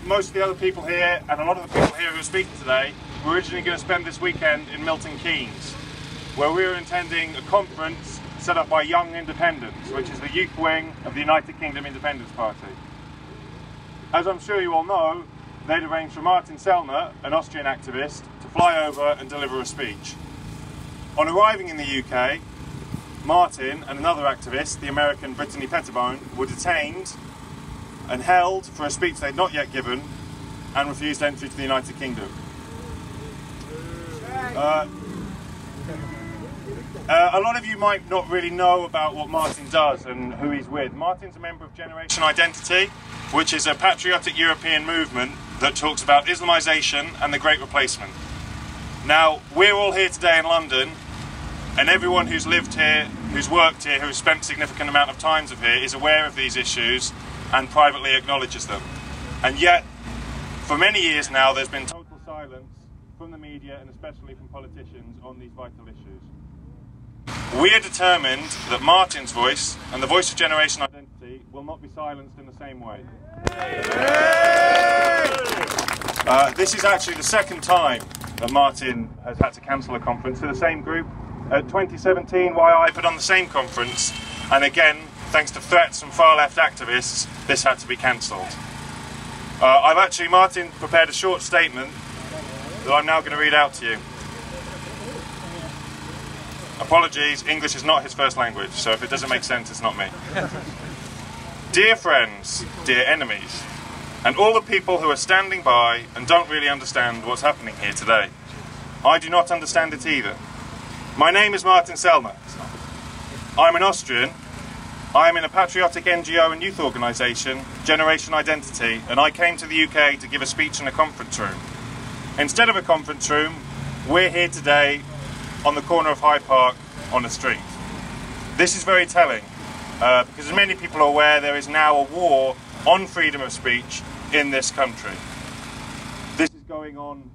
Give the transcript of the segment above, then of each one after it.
most of the other people here, and a lot of the people here who are speaking today, were originally going to spend this weekend in Milton Keynes, where we were attending a conference set up by Young Independents, which is the youth wing of the United Kingdom Independence Party. As I'm sure you all know, they'd arranged for Martin Sellner, an Austrian activist, to fly over and deliver a speech. On arriving in the UK, Martin and another activist, the American Brittany Pettibone, were detained and held for a speech they'd not yet given and refused entry to the United Kingdom. A lot of you might not really know about what Martin does and who he's with. Martin's a member of Generation Identity, which is a patriotic European movement that talks about Islamisation and the Great Replacement. Now, we're all here today in London, and everyone who's lived here, who's worked here, who's spent a significant amount of time here is aware of these issues and privately acknowledges them. And yet, for many years now, there's been total silence from the media and especially from politicians on these vital issues. We are determined that Martin's voice and the voice of Generation Identity will not be silenced in the same way. This is actually the second time that Martin has had to cancel a conference for the same group. 2017, YI put on the same conference, and again, thanks to threats from far-left activists, this had to be cancelled. Martin prepared a short statement that I'm now going to read out to you. Apologies, English is not his first language, so if it doesn't make sense, it's not me. Dear friends, dear enemies, and all the people who are standing by and don't really understand what's happening here today. I do not understand it either. My name is Martin Sellner. I'm an Austrian. I am in a patriotic NGO and youth organisation, Generation Identity, and I came to the UK to give a speech in a conference room. Instead of a conference room, we're here today on the corner of Hyde Park on a street. This is very telling, because as many people are aware, there is now a war on freedom of speech in this country. This is going on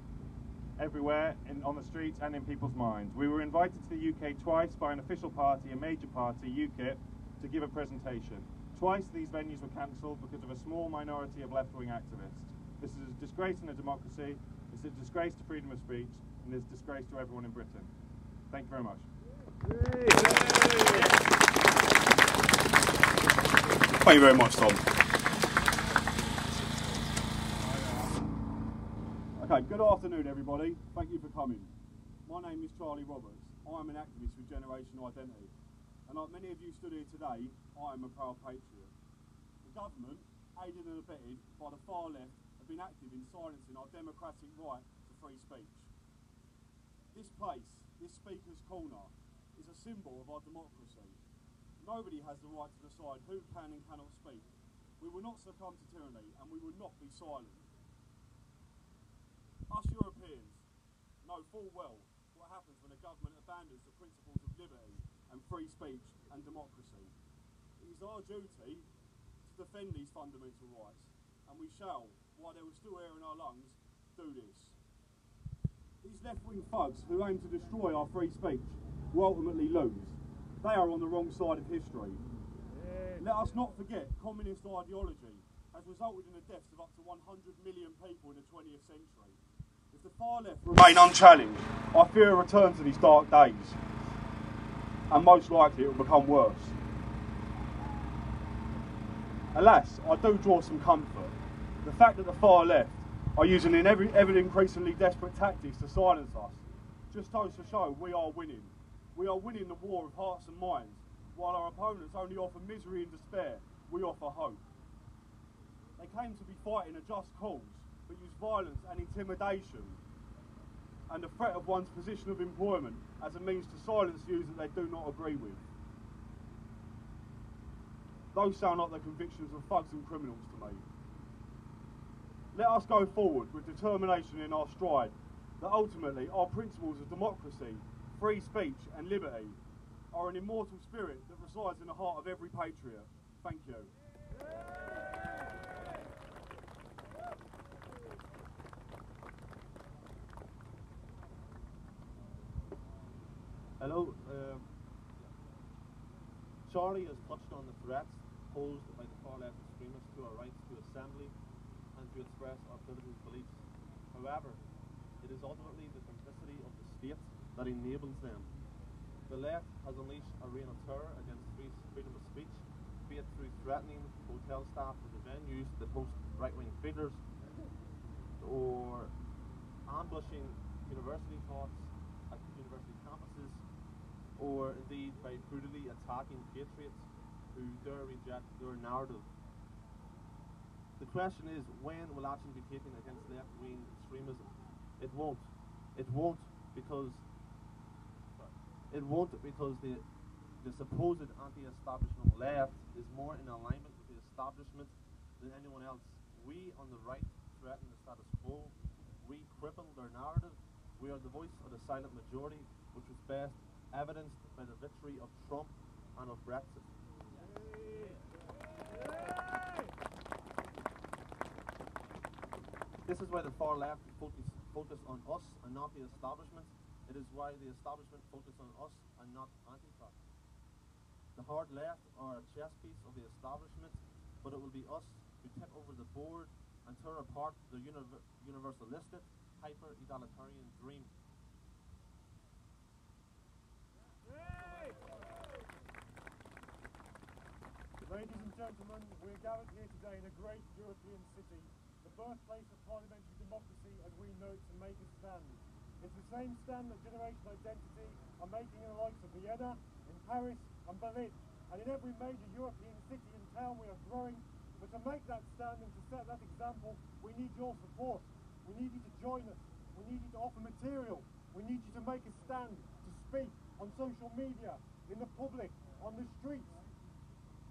everywhere, on the streets and in people's minds. We were invited to the UK twice by an official party, a major party, UKIP, to give a presentation. Twice these venues were cancelled because of a small minority of left-wing activists. This is a disgrace in a democracy, it's a disgrace to freedom of speech, and it's a disgrace to everyone in Britain. Thank you very much. Thank you very much, Tom. Okay, good afternoon everybody. Thank you for coming. My name is Charlie Roberts. I am an activist with Generation Identity. And like many of you stood here today, I am a proud patriot. The government, aided and abetted by the far left, have been active in silencing our democratic right to free speech. This place, this Speaker's Corner, is a symbol of our democracy. Nobody has the right to decide who can and cannot speak. We will not succumb to tyranny, and we will not be silent. Us Europeans know full well what happens when a government abandons the principles of liberty and free speech and democracy. It is our duty to defend these fundamental rights, and we shall, while there is still air in our lungs, do this. These left-wing thugs who aim to destroy our free speech will ultimately lose. They are on the wrong side of history. Let us not forget communist ideology has resulted in the deaths of up to 100 million people in the 20th century. If the far left remain unchallenged, I fear a return to these dark days, and most likely it will become worse. Alas, I do draw some comfort. The fact that the far left are using ever increasingly desperate tactics to silence us just goes to show we are winning. We are winning the war of hearts and minds. While our opponents only offer misery and despair, we offer hope. They claim to be fighting a just cause, but use violence and intimidation and the threat of one's position of employment as a means to silence views that they do not agree with. Those sound like the convictions of thugs and criminals to me. Let us go forward with determination in our stride that ultimately our principles of democracy, free speech and liberty are an immortal spirit that resides in the heart of every patriot. Thank you. Hello. Charlie has touched on the threats posed by the far-left extremists to our rights to assembly and to express our political beliefs. However, it is ultimately the complicity of the state that enables them. The left has unleashed a reign of terror against freedom of speech, be it through threatening hotel staff with the venues that host right-wing figures, or ambushing university talks at university campuses, or indeed by brutally attacking patriots who dare reject their narrative. The question is, when will action be taken against left-wing extremism? It won't. It won't because the supposed anti-establishment left is more in alignment with the establishment than anyone else. We on the right threaten the status quo. We cripple their narrative. We are the voice of the silent majority, which was best evidenced by the victory of Trump and of Brexit. This is why the far left focus on us and not the establishment. It is why the establishment focus on us and not Antifa. The hard left are a chess piece of the establishment, but it will be us who tip over the board and tear apart the universalistic, hyper-egalitarian dream. Ladies and gentlemen, we're gathered here today in a great European city, the birthplace of parliamentary democracy as we know it, to make a stand. It's the same stand that Generation Identity are making in the likes of Vienna, in Paris and Berlin. And in every major European city and town we are growing. But to make that stand and to set that example, we need your support. We need you to join us. We need you to offer material. We need you to make a stand, to speak on social media, in the public, on the streets.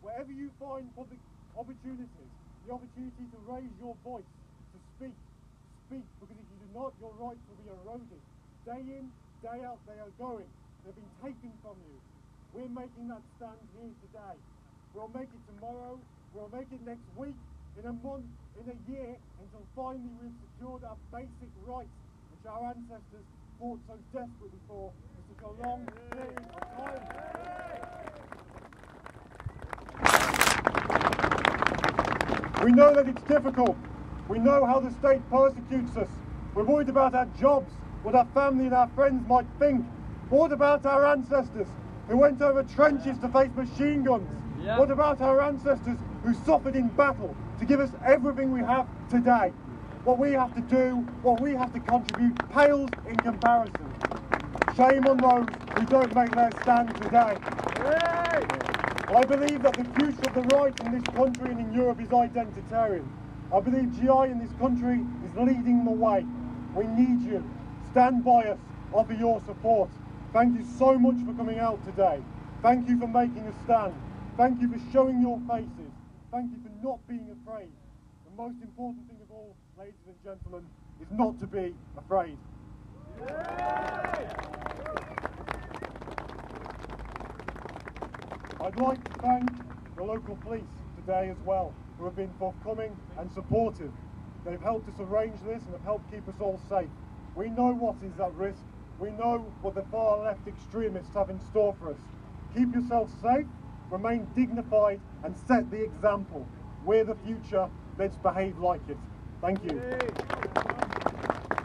Wherever you find public opportunities, the opportunity to raise your voice, to speak, because if you do not, your rights will be eroded. Day in, day out, they are going. They've been taken from you. We're making that stand here today. We'll make it tomorrow, we'll make it next week, in a month, in a year, until finally we've secured our basic rights, which our ancestors fought so desperately for such a long period of time. We know that it's difficult. We know how the state persecutes us. We're worried about our jobs, what our family and our friends might think. But what about our ancestors who went over trenches to face machine guns? Yeah. What about our ancestors who suffered in battle to give us everything we have today? What we have to do, what we have to contribute, pales in comparison. Shame on those who don't make their stand today. Hey! I believe that the future of the right in this country and in Europe is identitarian. I believe GI in this country is leading the way. We need you. Stand by us. Offer your support. Thank you so much for coming out today. Thank you for making a stand. Thank you for showing your faces. Thank you for not being afraid. The most important thing of all, ladies and gentlemen, is not to be afraid. I'd like to thank the local police today as well, who have been forthcoming and supportive. They've helped us arrange this and have helped keep us all safe. We know what is at risk. We know what the far left extremists have in store for us. Keep yourselves safe, remain dignified and set the example. We're the future, let's behave like it. Thank you.